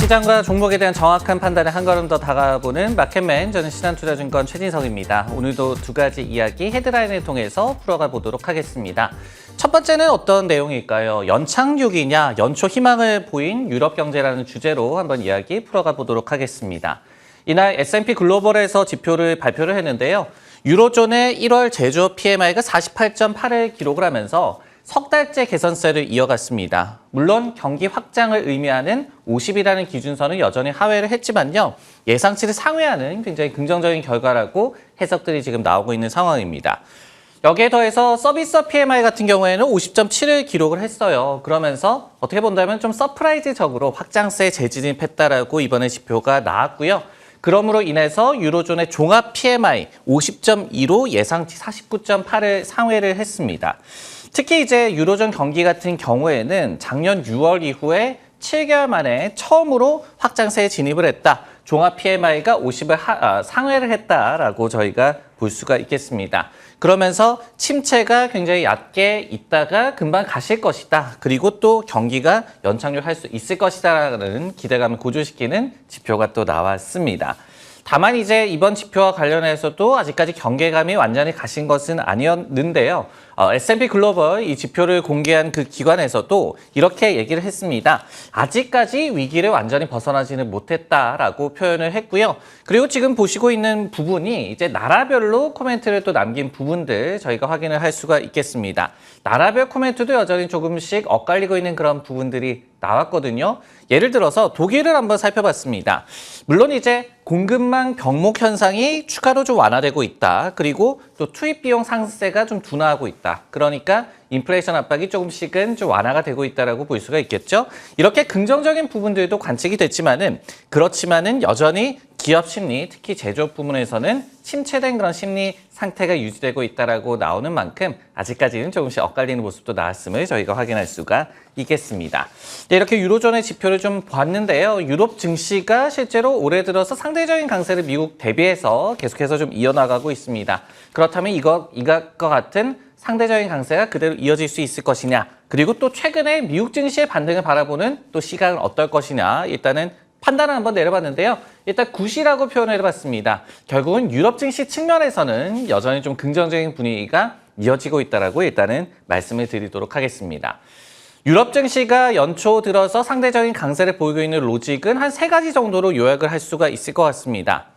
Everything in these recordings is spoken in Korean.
시장과 종목에 대한 정확한 판단에 한 걸음 더 다가보는 마켓맨, 저는 신한투자증권 최진석입니다. 오늘도 두 가지 이야기 헤드라인을 통해서 풀어가 보도록 하겠습니다. 첫 번째는 어떤 내용일까요? 연착륙이냐, 연초 희망을 보인 유럽 경제라는 주제로 한번 이야기 풀어가 보도록 하겠습니다. 이날 S&P 글로벌에서 지표를 발표를 했는데요. 유로존의 1월 제조업 PMI가 48.8을 기록을 하면서 석 달째 개선세를 이어갔습니다. 물론 경기 확장을 의미하는 50이라는 기준선은 여전히 하회를 했지만요. 예상치를 상회하는 굉장히 긍정적인 결과라고 해석들이 지금 나오고 있는 상황입니다. 여기에 더해서 서비스업 PMI 같은 경우에는 50.7을 기록을 했어요. 그러면서 어떻게 본다면 좀 서프라이즈적으로 확장세에 재진입했다라고 이번에 지표가 나왔고요. 그러므로 인해서 유로존의 종합 PMI 50.2로 예상치 49.8을 상회를 했습니다. 특히 이제 유로존 경기 같은 경우에는 작년 6월 이후에 7개월 만에 처음으로 확장세에 진입을 했다. 종합 PMI가 50을 상회를 했다라고 저희가 볼 수가 있겠습니다. 그러면서 침체가 굉장히 얕게 있다가 금방 가실 것이다. 그리고 또 경기가 연착륙할 수 있을 것이다라는 기대감을 고조시키는 지표가 또 나왔습니다. 다만 이제 이번 지표와 관련해서도 아직까지 경계감이 완전히 가신 것은 아니었는데요. S&P 글로벌 이 지표를 공개한 그 기관에서도 이렇게 얘기를 했습니다. 아직까지 위기를 완전히 벗어나지는 못했다라고 표현을 했고요. 그리고 지금 보시고 있는 부분이 이제 나라별로 코멘트를 또 남긴 부분들 저희가 확인을 할 수가 있겠습니다. 나라별 코멘트도 여전히 조금씩 엇갈리고 있는 그런 부분들이 나왔거든요. 예를 들어서 독일을 한번 살펴봤습니다. 물론 이제 공급망 병목 현상이 추가로 좀 완화되고 있다. 그리고 또 투입 비용 상승세가 좀 둔화하고 있다. 그러니까 인플레이션 압박이 조금씩은 좀 완화가 되고 있다라고 볼 수가 있겠죠. 이렇게 긍정적인 부분들도 관측이 됐지만은 그렇지만은 여전히 기업 심리, 특히 제조업 부문에서는 침체된 그런 심리 상태가 유지되고 있다라고 나오는 만큼 아직까지는 조금씩 엇갈리는 모습도 나왔음을 저희가 확인할 수가 있겠습니다. 네, 이렇게 유로존의 지표를 좀 봤는데요. 유럽 증시가 실제로 올해 들어서 상대적인 강세를 미국 대비해서 계속해서 좀 이어나가고 있습니다. 그렇다면 이것과 같은 상대적인 강세가 그대로 이어질 수 있을 것이냐, 그리고 또 최근에 미국 증시의 반등을 바라보는 또 시각은 어떨 것이냐, 일단은 판단을 한번 내려봤는데요. 일단 굿이라고 표현을 해봤습니다. 결국은 유럽 증시 측면에서는 여전히 좀 긍정적인 분위기가 이어지고 있다라고 일단은 말씀을 드리도록 하겠습니다. 유럽 증시가 연초 들어서 상대적인 강세를 보이고 있는 로직은 한 세 가지 정도로 요약을 할 수가 있을 것 같습니다.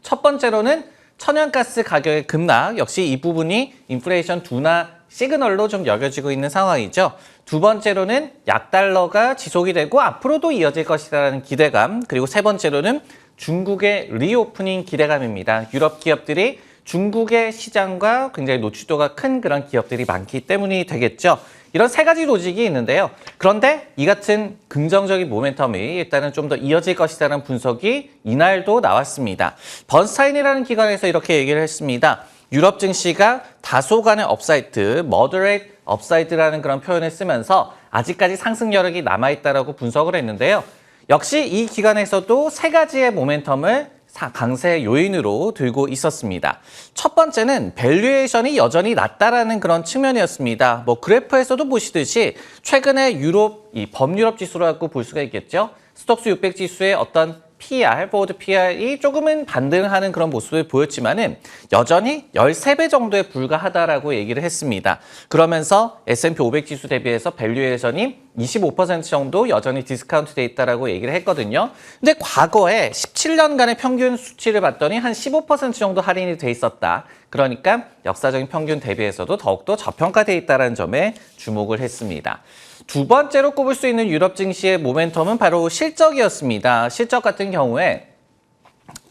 첫 번째로는 천연가스 가격의 급락, 역시 이 부분이 인플레이션 둔화 시그널로 좀 여겨지고 있는 상황이죠. 두 번째로는 약달러가 지속이 되고 앞으로도 이어질 것이라는 기대감, 그리고 세 번째로는 중국의 리오프닝 기대감입니다. 유럽 기업들이 중국의 시장과 굉장히 노출도가 큰 그런 기업들이 많기 때문이 되겠죠. 이런 세 가지 로직이 있는데요. 그런데 이 같은 긍정적인 모멘텀이 일단은 좀 더 이어질 것이라는 분석이 이날도 나왔습니다. 번스타인이라는 기관에서 이렇게 얘기를 했습니다. 유럽 증시가 다소간의 업사이드, moderate 업사이드라는 그런 표현을 쓰면서 아직까지 상승 여력이 남아있다라고 분석을 했는데요. 역시 이 기관에서도 세 가지의 모멘텀을 강세 요인으로 들고 있었습니다. 첫 번째는 밸류에이션이 여전히 낮다라는 그런 측면이었습니다. 뭐 그래프에서도 보시듯이 최근에 유럽, 이 범유럽 지수라고 볼 수가 있겠죠. 스톡스 600 지수의 어떤 PR, 포워드 PR이 조금은 반등하는 그런 모습을 보였지만은 여전히 13배 정도에 불과하다라고 얘기를 했습니다. 그러면서 S&P 500 지수 대비해서 밸류에이션이 25% 정도 여전히 디스카운트 돼 있다라고 얘기를 했거든요. 근데 과거에 17년간의 평균 수치를 봤더니 한 15% 정도 할인이 돼 있었다. 그러니까 역사적인 평균 대비해서도 더욱더 저평가돼 있다는 점에 주목을 했습니다. 두 번째로 꼽을 수 있는 유럽 증시의 모멘텀은 바로 실적이었습니다. 실적 같은 경우에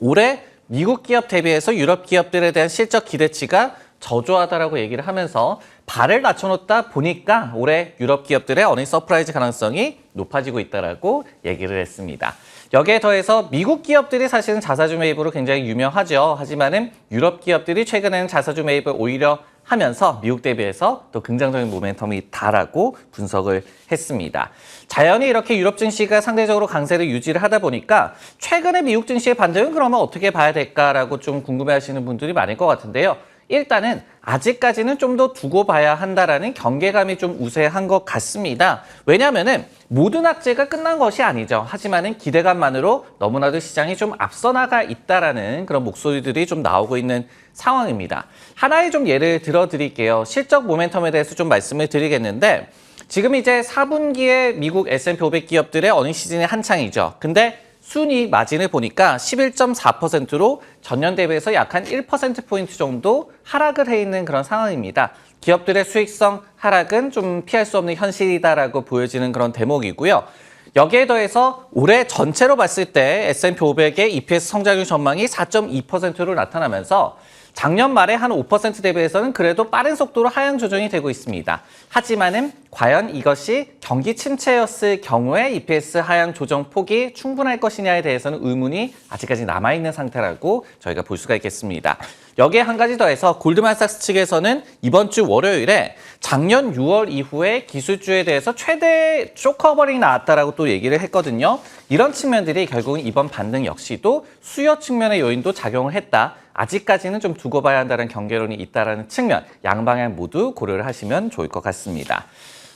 올해 미국 기업 대비해서 유럽 기업들에 대한 실적 기대치가 저조하다라고 얘기를 하면서 발을 낮춰놓다 보니까 올해 유럽 기업들의 어닝 서프라이즈 가능성이 높아지고 있다라고 얘기를 했습니다. 여기에 더해서 미국 기업들이 사실은 자사주 매입으로 굉장히 유명하죠. 하지만은 유럽 기업들이 최근에는 자사주 매입을 오히려 하면서 미국 대비해서 또 긍정적인 모멘텀이 있다라고 분석을 했습니다. 자연히 이렇게 유럽 증시가 상대적으로 강세를 유지를 하다 보니까 최근에 미국 증시의 반등은 그러면 어떻게 봐야 될까라고 좀 궁금해하시는 분들이 많을 것 같은데요. 일단은 아직까지는 좀 더 두고 봐야 한다라는 경계감이 좀 우세한 것 같습니다. 왜냐하면은 모든 악재가 끝난 것이 아니죠. 하지만은 기대감만으로 너무나도 시장이 좀 앞서 나가 있다라는 그런 목소리들이 좀 나오고 있는 상황입니다. 하나의 좀 예를 들어 드릴게요. 실적 모멘텀에 대해서 좀 말씀을 드리겠는데 지금 이제 4분기에 미국 S&P 500 기업들의 어닝 시즌이 한창이죠. 근데 순이익 마진을 보니까 11.4%로 전년 대비해서 약 한 1%포인트 정도 하락을 해 있는 그런 상황입니다. 기업들의 수익성 하락은 좀 피할 수 없는 현실이다라고 보여지는 그런 대목이고요. 여기에 더해서 올해 전체로 봤을 때 S&P 500의 EPS 성장률 전망이 4.2%로 나타나면서 작년 말에 한 5% 대비해서는 그래도 빠른 속도로 하향 조정이 되고 있습니다. 하지만은 과연 이것이 경기 침체였을 경우에 EPS 하향 조정 폭이 충분할 것이냐에 대해서는 의문이 아직까지 남아있는 상태라고 저희가 볼 수가 있겠습니다. 여기에 한 가지 더해서 골드만삭스 측에서는 이번 주 월요일에 작년 6월 이후에 기술주에 대해서 최대 쇼커버링이 나왔다라고 또 얘기를 했거든요. 이런 측면들이 결국은 이번 반등 역시도 수요 측면의 요인도 작용을 했다. 아직까지는 좀 두고 봐야 한다는 경계론이 있다는 측면, 양방향 모두 고려를 하시면 좋을 것 같습니다.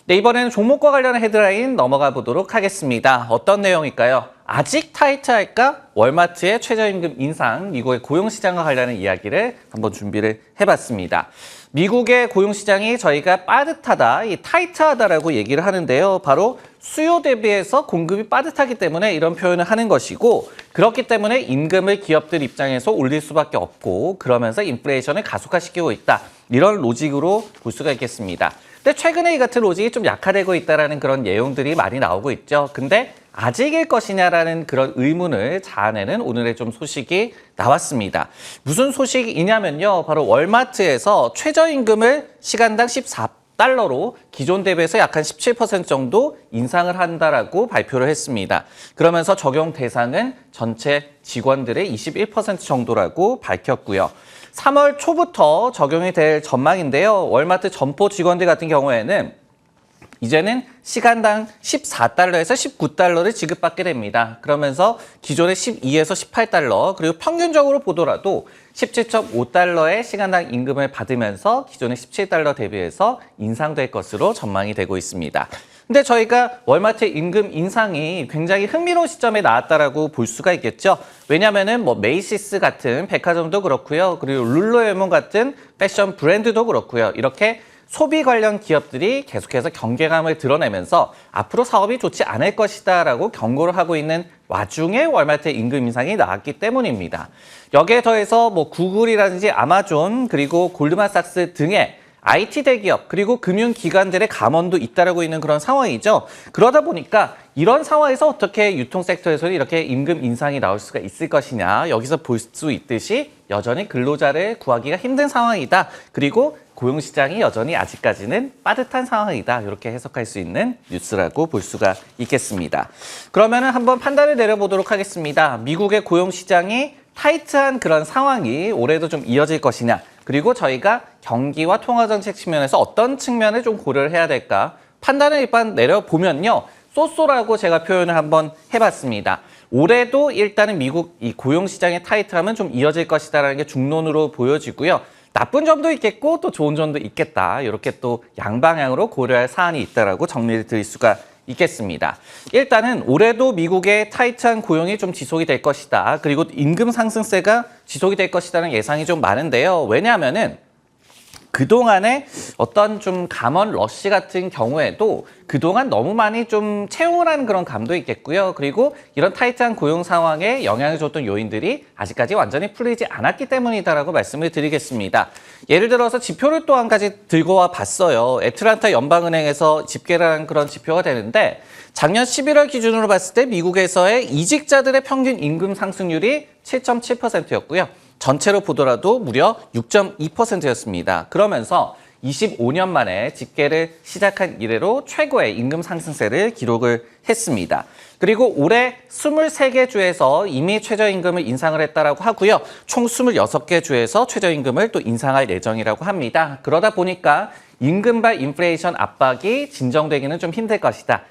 네, 이번에는 종목과 관련한 헤드라인 넘어가 보도록 하겠습니다. 어떤 내용일까요? 아직 타이트할까? 월마트의 최저임금 인상, 미국의 고용시장과 관련한 이야기를 한번 준비를 해봤습니다. 미국의 고용시장이 저희가 빠듯하다, 이 타이트하다라고 얘기를 하는데요. 바로 수요 대비해서 공급이 빠듯하기 때문에 이런 표현을 하는 것이고 그렇기 때문에 임금을 기업들 입장에서 올릴 수밖에 없고 그러면서 인플레이션을 가속화시키고 있다. 이런 로직으로 볼 수가 있겠습니다. 근데 최근에 이 같은 로직이 좀 약화되고 있다는 그런 내용들이 많이 나오고 있죠. 근데 아직일 것이냐라는 그런 의문을 자아내는 오늘의 좀 소식이 나왔습니다. 무슨 소식이냐면요. 바로 월마트에서 최저임금을 시간당 14달러로 기존 대비해서 약 한 17% 정도 인상을 한다라고 발표를 했습니다. 그러면서 적용 대상은 전체 직원들의 21% 정도라고 밝혔고요. 3월 초부터 적용이 될 전망인데요. 월마트 점포 직원들 같은 경우에는 이제는 시간당 14달러에서 19달러를 지급받게 됩니다. 그러면서 기존의 12에서 18달러, 그리고 평균적으로 보더라도 17.5달러의 시간당 임금을 받으면서 기존의 17달러 대비해서 인상될 것으로 전망이 되고 있습니다. 근데 저희가 월마트 임금 인상이 굉장히 흥미로운 시점에 나왔다라고 볼 수가 있겠죠. 왜냐면은 메이시스 같은 백화점도 그렇고요. 그리고 룰루레몬 같은 패션 브랜드도 그렇고요. 이렇게 소비 관련 기업들이 계속해서 경계감을 드러내면서 앞으로 사업이 좋지 않을 것이다라고 경고를 하고 있는 와중에 월마트의 임금 인상이 나왔기 때문입니다. 여기에 더해서 구글이라든지 아마존 그리고 골드만삭스 등의 IT 대기업 그리고 금융기관들의 감원도 잇따르고 있는 그런 상황이죠. 그러다 보니까 이런 상황에서 어떻게 유통 섹터에서는 이렇게 임금 인상이 나올 수가 있을 것이냐. 여기서 볼 수 있듯이 여전히 근로자를 구하기가 힘든 상황이다. 그리고 고용시장이 여전히 아직까지는 빠듯한 상황이다. 이렇게 해석할 수 있는 뉴스라고 볼 수가 있겠습니다. 그러면은 한번 판단을 내려보도록 하겠습니다. 미국의 고용시장이 타이트한 그런 상황이 올해도 좀 이어질 것이냐. 그리고 저희가 경기와 통화정책 측면에서 어떤 측면을 좀 고려를 해야 될까? 판단을 일단 내려보면요. 쏘쏘라고 제가 표현을 한번 해봤습니다. 올해도 일단은 미국 이 고용시장의 타이트함은 좀 이어질 것이다라는 게 중론으로 보여지고요. 나쁜 점도 있겠고 또 좋은 점도 있겠다. 이렇게 또 양방향으로 고려할 사안이 있다라고 정리를 드릴 수가 있겠습니다. 일단은 올해도 미국의 타이트한 고용이 좀 지속이 될 것이다. 그리고 임금 상승세가 지속이 될 것이라는 예상이 좀 많은데요. 왜냐하면은 그동안에 어떤 좀 감원 러시 같은 경우에도 그동안 너무 많이 좀 채용을 하는 그런 감도 있겠고요. 그리고 이런 타이트한 고용 상황에 영향을 줬던 요인들이 아직까지 완전히 풀리지 않았기 때문이다라고 말씀을 드리겠습니다. 예를 들어서 지표를 또 한 가지 들고 와 봤어요. 애틀란타 연방은행에서 집계를 한 그런 지표가 되는데 작년 11월 기준으로 봤을 때 미국에서의 이직자들의 평균 임금 상승률이 7.7%였고요. 전체로 보더라도 무려 6.2%였습니다. 그러면서 25년 만에 집계를 시작한 이래로 최고의 임금 상승세를 기록을 했습니다. 그리고 올해 23개 주에서 이미 최저임금을 인상을 했다라고 하고요. 총 26개 주에서 최저임금을 또 인상할 예정이라고 합니다. 그러다 보니까 임금발 인플레이션 압박이 진정되기는 좀 힘들 것이다.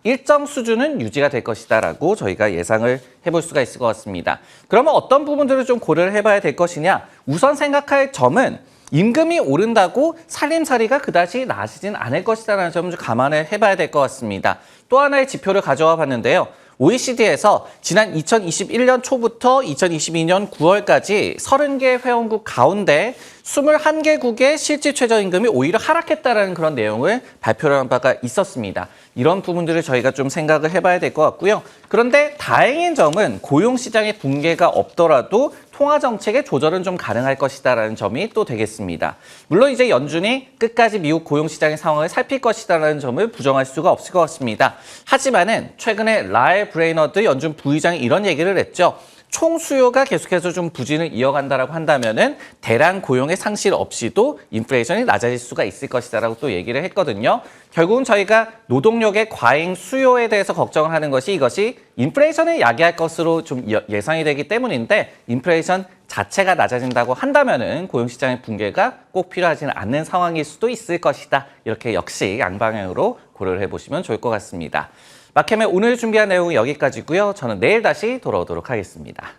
일정 수준은 유지가 될 것이다라고 저희가 예상을 해볼 수가 있을 것 같습니다. 그러면 어떤 부분들을 좀 고려를 해봐야 될 것이냐? 우선 생각할 점은 임금이 오른다고 살림살이가 그다지 나아지진 않을 것이다라는 점을 좀 감안을 해봐야 될 것 같습니다. 또 하나의 지표를 가져와 봤는데요. OECD에서 지난 2021년 초부터 2022년 9월까지 30개 회원국 가운데 21개국의 실질 최저임금이 오히려 하락했다는 그런 내용을 발표를 한 바가 있었습니다. 이런 부분들을 저희가 좀 생각을 해봐야 될 것 같고요. 그런데 다행인 점은 고용시장의 붕괴가 없더라도 통화정책의 조절은 좀 가능할 것이다라는 점이 또 되겠습니다. 물론 이제 연준이 끝까지 미국 고용시장의 상황을 살필 것이다라는 점을 부정할 수가 없을 것 같습니다. 하지만은 최근에 라엘 브레이너드 연준 부의장이 이런 얘기를 했죠. 총수요가 계속해서 좀 부진을 이어간다라고 한다면은 대량 고용의 상실 없이도 인플레이션이 낮아질 수가 있을 것이다라고 또 얘기를 했거든요. 결국은 저희가 노동력의 과잉 수요에 대해서 걱정을 하는 것이 이것이 인플레이션을 야기할 것으로 좀 예상이 되기 때문인데 인플레이션 자체가 낮아진다고 한다면은 고용시장의 붕괴가 꼭 필요하지는 않는 상황일 수도 있을 것이다. 이렇게 역시 양방향으로 고려를 해보시면 좋을 것 같습니다. 마켓맨 오늘 준비한 내용은 여기까지고요. 저는 내일 다시 돌아오도록 하겠습니다.